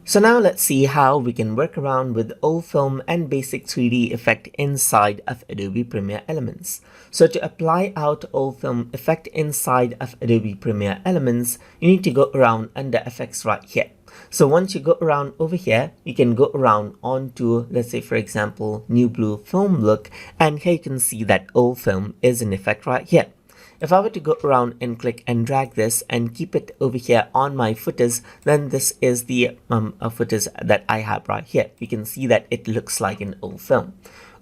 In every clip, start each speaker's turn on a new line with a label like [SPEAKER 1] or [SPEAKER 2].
[SPEAKER 1] So now let's see how we can work around with O-Film and basic 3D effect inside of Adobe Premiere Elements. So to apply out O-Film effect inside of Adobe Premiere Elements, you need to go around under effects right here. So once you go around over here, you can go around onto, let's say for example, new blue film look, and here you can see that O-Film is an effect right here. If I were to go around and click and drag this and keep it over here on my footers, then this is the footers that I have right here. You can see that it looks like an old film.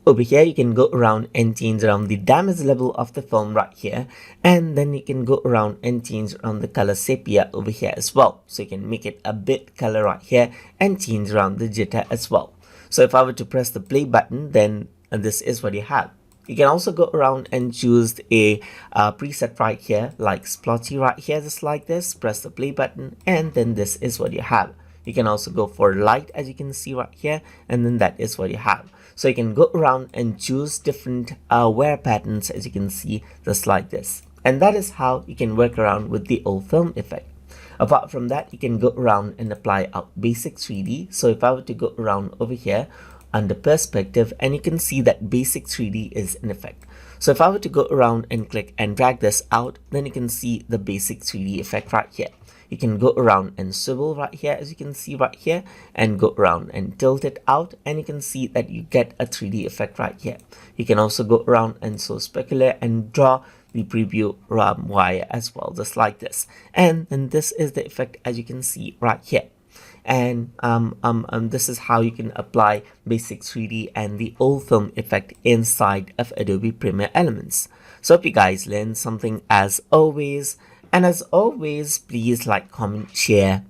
[SPEAKER 1] Over here, you can go around and change around the damage level of the film right here. And then you can go around and change around the color sepia over here as well. So you can make it a bit color right here and change around the jitter as well. So if I were to press the play button, then this is what you have. You can also go around and choose a preset right here, like splotchy right here, just like this. Press the play button, and then this is what you have. You can also go for light, as you can see right here, and then that is what you have. So you can go around and choose different wear patterns, as you can see, just like this. And that is how you can work around with the old film effect. Apart from that, you can go around and apply out basic 3D. So if I were to go around over here, under perspective, and you can see that basic 3D is in effect. So if I were to go around and click and drag this out, then you can see the basic 3D effect right here. You can go around and swivel right here, as you can see right here, and go around and tilt it out, and you can see that you get a 3D effect right here. You can also go around and so specular and draw the preview wire as well, just like this. And then this is the effect, as you can see right here. And this is how you can apply basic 3D and the old film effect inside of Adobe Premiere Elements. So hope you guys learned something as always. And as always, please like, comment, share,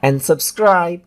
[SPEAKER 1] and subscribe.